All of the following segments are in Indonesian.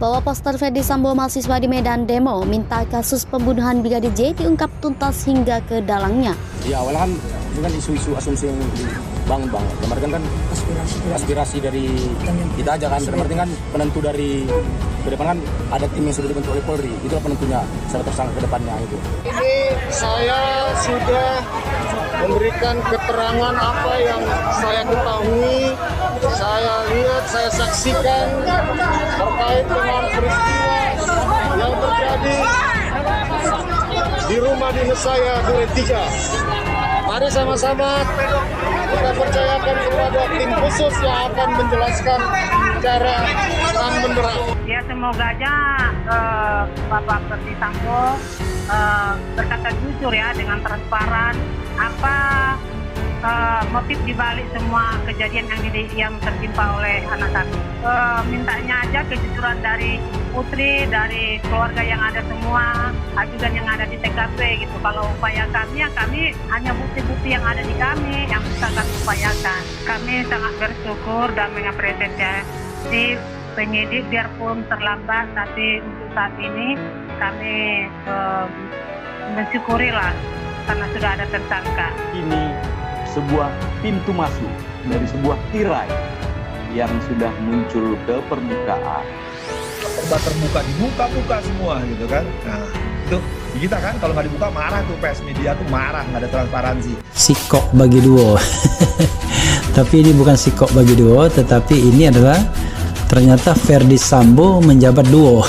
Bawa poster Ferdy Sambo, mahasiswa di Medan demo minta kasus pembunuhan Brigadir J diungkap tuntas hingga ke dalangnya. Ya awalnya kan ini kan isu-isu asumsi yang dibangun bang. Kemarin kan aspirasi dari kita aja kan. Berarti kan penentu dari ke depan kan ada tim yang sudah dibentuk oleh Polri. Itulah penentunya secara tersangka ke depannya itu. Ini saya sudah memberikan keterangan apa yang saya ketahui, saya lihat, saya saksikan terkait dengan peristiwa yang terjadi di rumah dinas saya Duren 3. Mari sama-sama kita percayakan kepada tim khusus yang akan menjelaskan cara terang benderang. Ya semoga aja Bapak Ferdy Sambo berkata jujur ya dengan transparan apa motif dibalik semua kejadian yang tertimpa oleh anak kami. Mintanya aja kejujuran dari putri, dari keluarga yang ada semua, ajudan yang ada di TKP gitu. Kalau upaya kami ya kami hanya bukti-bukti yang ada di kami yang bisa kami upayakan. Kami sangat bersyukur dan mengapresiasi penyidik biarpun terlambat, tapi untuk saat ini kami mensyukurilah karena sudah ada tersangka. Ini sebuah pintu masuk dari sebuah tirai yang sudah muncul ke permukaan. Serba terbuka, dibuka-buka semua gitu kan. Nah itu kita kan kalau nggak dibuka marah tuh, pers media tuh marah, nggak ada transparansi. Sikok bagi duo. Tapi ini bukan sikok bagi duo, tetapi ini adalah ternyata Ferdy Sambo menjabat duo.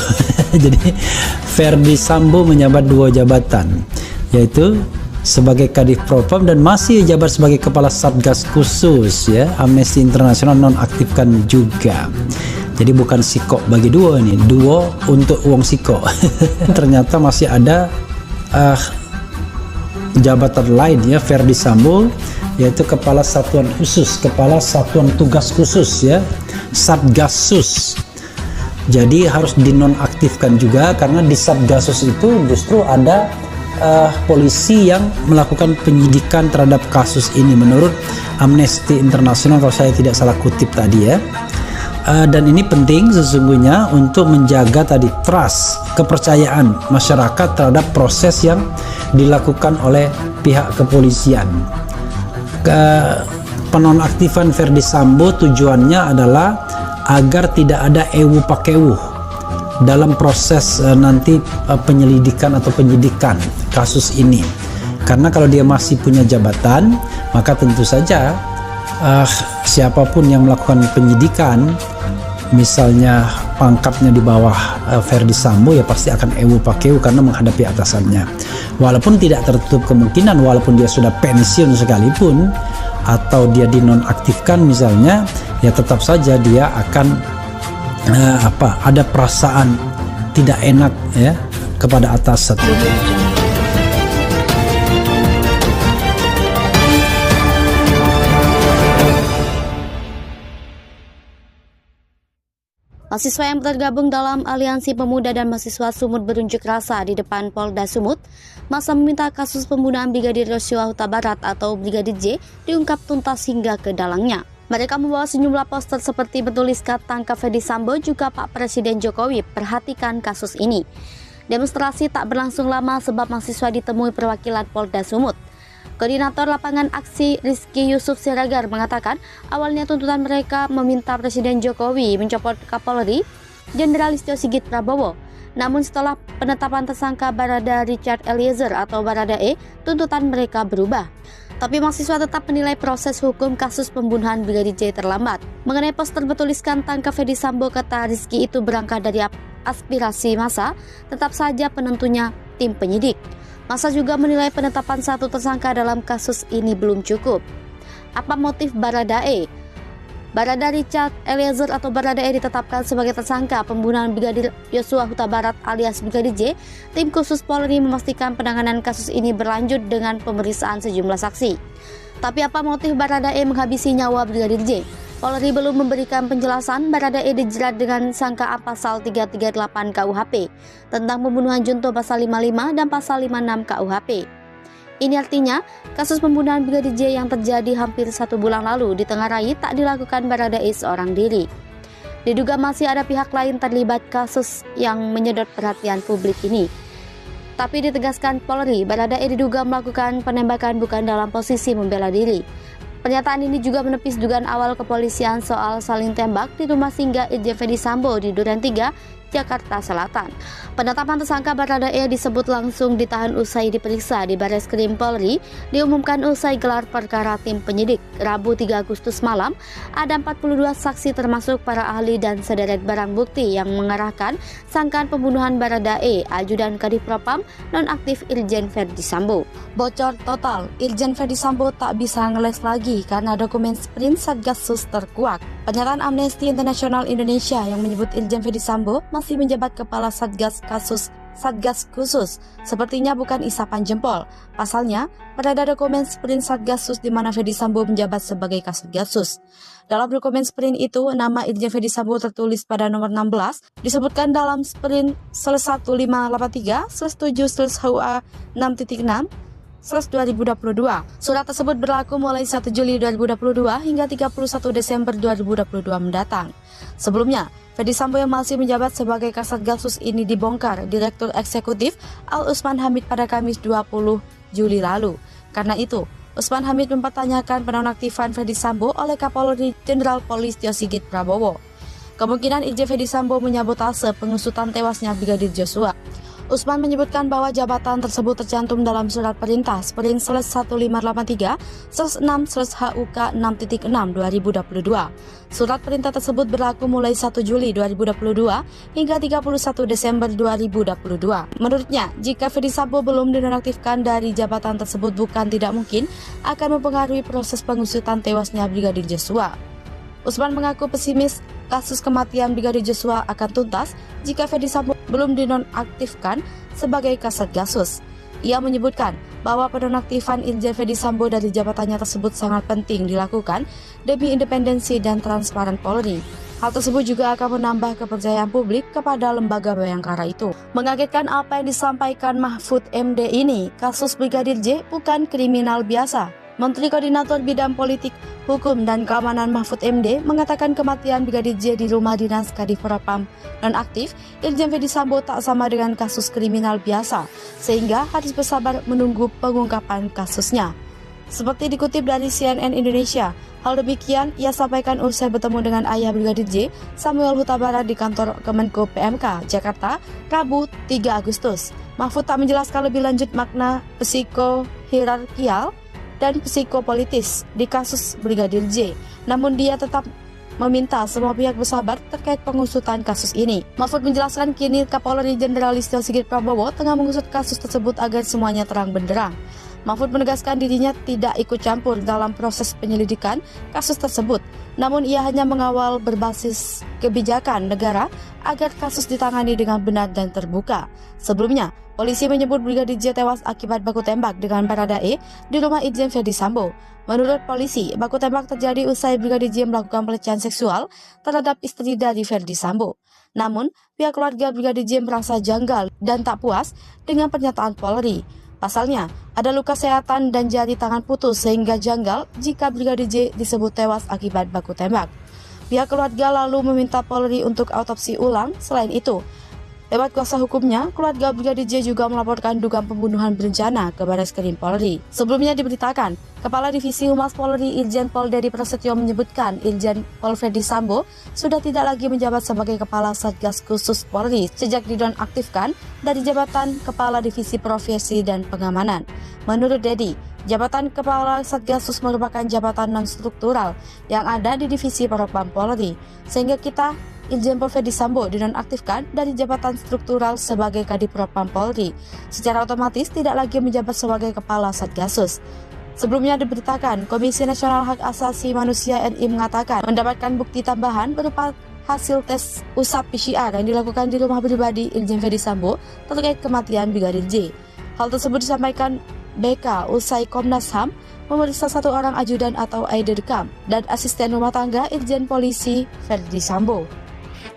Jadi Ferdy Sambo menjabat dua jabatan, yaitu sebagai Kadif Propam dan masih jabat sebagai Kepala Satgas Khusus ya Amnesty International, nonaktifkan juga. Jadi bukan sikok bagi duo, ini duo untuk uang sikok. Ternyata masih ada jabatan lain ya Ferdy Sambo, yaitu Kepala Satuan Khusus, Kepala Satuan Tugas Khusus ya, Satgasus. Jadi harus dinonaktifkan juga karena di Satgasus itu justru ada polisi yang melakukan penyidikan terhadap kasus ini menurut Amnesty International kalau saya tidak salah kutip tadi ya. Dan ini penting sesungguhnya untuk menjaga tadi trust, kepercayaan masyarakat terhadap proses yang dilakukan oleh pihak kepolisian. Penonaktifan Ferdy Sambo tujuannya adalah agar tidak ada ewu pakewuh dalam proses nanti penyelidikan atau penyidikan kasus ini. Karena kalau dia masih punya jabatan, maka tentu saja siapapun yang melakukan penyidikan, misalnya pangkatnya di bawah Ferdy Sambo, ya pasti akan ewu pakeu karena menghadapi atasannya. Walaupun tidak tertutup kemungkinan, walaupun dia sudah pensiun sekalipun atau dia dinonaktifkan misalnya, ya tetap saja dia akan ada perasaan tidak enak ya kepada atasan. Mahasiswa yang tergabung dalam Aliansi Pemuda dan Mahasiswa Sumut berunjuk rasa di depan Polda Sumut. Masa meminta kasus pembunuhan Brigadir Yosua Huta Barat atau Brigadir J diungkap tuntas hingga ke dalangnya. Mereka membawa sejumlah poster seperti bertuliskan tangkap Ferdy Sambo, juga Pak Presiden Jokowi perhatikan kasus ini. Demonstrasi tak berlangsung lama sebab mahasiswa ditemui perwakilan Polda Sumut. Koordinator lapangan aksi Rizky Yusuf Siregar mengatakan awalnya tuntutan mereka meminta Presiden Jokowi mencopot Kapolri Jenderal Listio Sigit Prabowo. Namun setelah penetapan tersangka Barada Richard Eliezer atau Baradae, tuntutan mereka berubah. Tapi mahasiswa tetap menilai proses hukum kasus pembunuhan Brigadir J terlambat. Mengenai poster bertuliskan tangkap Ferdy Sambo, kata Rizky, itu berangkat dari aspirasi massa, tetap saja penentunya tim penyidik. Massa juga menilai penetapan satu tersangka dalam kasus ini belum cukup. Apa motif Baradae? Barada Richard Eliezer atau Baradae ditetapkan sebagai tersangka pembunuhan Brigadir Yosua Huta Barat alias Brigadir J. Tim khusus Polri memastikan penanganan kasus ini berlanjut dengan pemeriksaan sejumlah saksi. Tapi apa motif Baradae menghabisi nyawa Brigadir J? Polri belum memberikan penjelasan. Baradae dijerat dengan sangkaan pasal 338 KUHP tentang pembunuhan junto pasal 55 dan pasal 56 KUHP. Ini artinya kasus pembunuhan Brigadir J yang terjadi hampir 1 bulan lalu ditengarai tak dilakukan Baradae seorang diri. Diduga masih ada pihak lain terlibat kasus yang menyedot perhatian publik ini. Tapi ditegaskan Polri, Baradae diduga melakukan penembakan bukan dalam posisi membela diri. Pernyataan ini juga menepis dugaan awal kepolisian soal saling tembak di rumah singgah Irjen Ferdy Sambo di Duren 3, Jakarta Selatan. Penetapan tersangka Baradae disebut langsung ditahan usai diperiksa di Bareskrim Polri, diumumkan usai gelar perkara tim penyidik. Rabu 3 Agustus malam, ada 42 saksi termasuk para ahli dan sederet barang bukti yang mengarahkan sangkaan pembunuhan Baradae, ajudan Kadif Propam nonaktif Irjen Ferdy Sambo. Bocor total, Irjen Ferdy Sambo tak bisa ngeles lagi karena dokumen sprint Satgasus terkuak. Pernyataan Amnesty International Indonesia yang menyebut Irjen Ferdy Sambo masih menjabat kepala Satgas khusus sepertinya bukan isapan jempol. Pasalnya, berada dokumen sprint Satgasus di mana Ferdy Sambo menjabat sebagai Kasatgasus. Dalam dokumen sprint itu, nama Irjen Ferdy Sambo tertulis pada nomor 16, disebutkan dalam sprint 1583/7/HUA 6.6 2022. Surat tersebut berlaku mulai 1 Juli 2022 hingga 31 Desember 2022 mendatang. Sebelumnya, Ferdy Sambo yang masih menjabat sebagai Kasatgasus ini dibongkar Direktur Eksekutif Al Usman Hamid pada Kamis 20 Juli lalu. Karena itu, Usman Hamid mempertanyakan penonaktifan Ferdy Sambo oleh Kapolri Jenderal Polisi Sigit Prabowo. Kemungkinan Irjen Ferdy Sambo menyabotase pengusutan tewasnya Brigadir Joshua. Usman menyebutkan bahwa jabatan tersebut tercantum dalam surat perintah Sprint 1583/6/HUK 6.6 2022. Surat perintah tersebut berlaku mulai 1 Juli 2022 hingga 31 Desember 2022. Menurutnya, jika Ferdy Sambo belum dinonaktifkan dari jabatan tersebut bukan tidak mungkin akan mempengaruhi proses pengusutan tewasnya Brigadir Joshua. Usman mengaku pesimis kasus kematian Brigadir Joshua akan tuntas jika Ferdy Sambo belum dinonaktifkan sebagai Kasatgasus. Ia menyebutkan bahwa penonaktifan Irjen Ferdy Sambo dari jabatannya tersebut sangat penting dilakukan demi independensi dan transparan Polri. Hal tersebut juga akan menambah kepercayaan publik kepada lembaga Bayangkara itu. Mengagetkan apa yang disampaikan Mahfud MD ini, kasus Brigadir J bukan kriminal biasa. Menteri Koordinator Bidang Politik, Hukum, dan Keamanan Mahfud MD mengatakan kematian Brigadir J di rumah dinas Kadif Propam nonaktif Irjen Ferdy Sambo tak sama dengan kasus kriminal biasa, sehingga harus bersabar menunggu pengungkapan kasusnya. Seperti dikutip dari CNN Indonesia, hal demikian ia sampaikan usai bertemu dengan ayah Brigadir J, Samuel Huta Barat di kantor Kemenko PMK, Jakarta, Rabu 3 Agustus. Mahfud tak menjelaskan lebih lanjut makna psikohierarkial dan psikopolitis di kasus Brigadir J. Namun dia tetap meminta semua pihak bersabar terkait pengusutan kasus ini. Mahfud menjelaskan kini Kapolri Jenderal Listio Sigit Prabowo tengah mengusut kasus tersebut agar semuanya terang benderang. Mahfud menegaskan dirinya tidak ikut campur dalam proses penyelidikan kasus tersebut, namun ia hanya mengawal berbasis kebijakan negara agar kasus ditangani dengan benar dan terbuka. Sebelumnya, polisi menyebut Brigadir J tewas akibat baku tembak dengan Baradae di rumah Irjen Ferdy Sambo. Menurut polisi, baku tembak terjadi usai Brigadir J melakukan pelecehan seksual terhadap istri dari Ferdy Sambo. Namun, pihak keluarga Brigadir J merasa janggal dan tak puas dengan pernyataan Polri. Pasalnya, ada luka sayatan dan jari tangan putus sehingga janggal jika Brigadir J disebut tewas akibat baku tembak. Pihak keluarga lalu meminta Polri untuk autopsi ulang. Selain itu, lewat kuasa hukumnya, keluarga Brigadir J juga melaporkan dugaan pembunuhan berencana ke Bareskrim Polri. Sebelumnya diberitakan, Kepala Divisi Humas Polri Irjen Pol Dedi Prasetyo menyebutkan Irjen Pol Ferdy Sambo sudah tidak lagi menjabat sebagai Kepala Satgas Khusus Polri sejak dinonaktifkan dari jabatan Kepala Divisi Profesi dan Pengamanan. Menurut Dedi, jabatan Kepala Satgasus merupakan jabatan non-struktural yang ada di Divisi Propam Polri, sehingga Irjen Pol Ferdy Sambo dinonaktifkan dari jabatan struktural sebagai Kadif Propam Polri, secara otomatis tidak lagi menjabat sebagai Kepala Satgasus. Sebelumnya diberitakan, Komisi Nasional Hak Asasi Manusia RI mengatakan mendapatkan bukti tambahan berupa hasil tes usap PCR yang dilakukan di rumah pribadi Irjen Ferdy Sambo terkait kematian Brigadir J. Hal tersebut disampaikan BK usai Komnas HAM memeriksa satu orang ajudan atau aidedkam dan asisten rumah tangga Irjen Polisi Ferdy Sambo.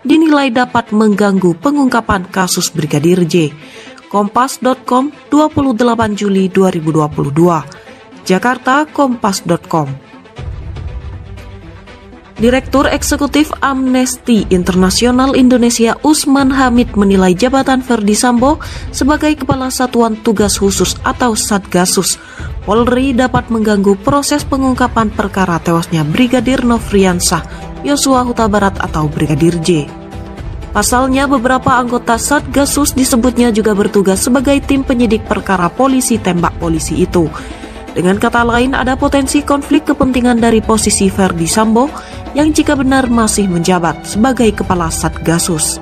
Dinilai dapat mengganggu pengungkapan kasus Brigadir J. Kompas.com 28 Juli 2022. Jakarta, Kompas.com. Direktur Eksekutif Amnesty Internasional Indonesia Usman Hamid menilai jabatan Ferdi Sambo sebagai Kepala Satuan Tugas Khusus atau Satgasus Polri dapat mengganggu proses pengungkapan perkara tewasnya Brigadir Nofriansah Yosua Huta Barat atau Brigadir J. Pasalnya, beberapa anggota Satgasus disebutnya juga bertugas sebagai tim penyidik perkara polisi tembak polisi itu. Dengan kata lain, ada potensi konflik kepentingan dari posisi Ferdi Sambo yang jika benar masih menjabat sebagai Kepala Satgasus.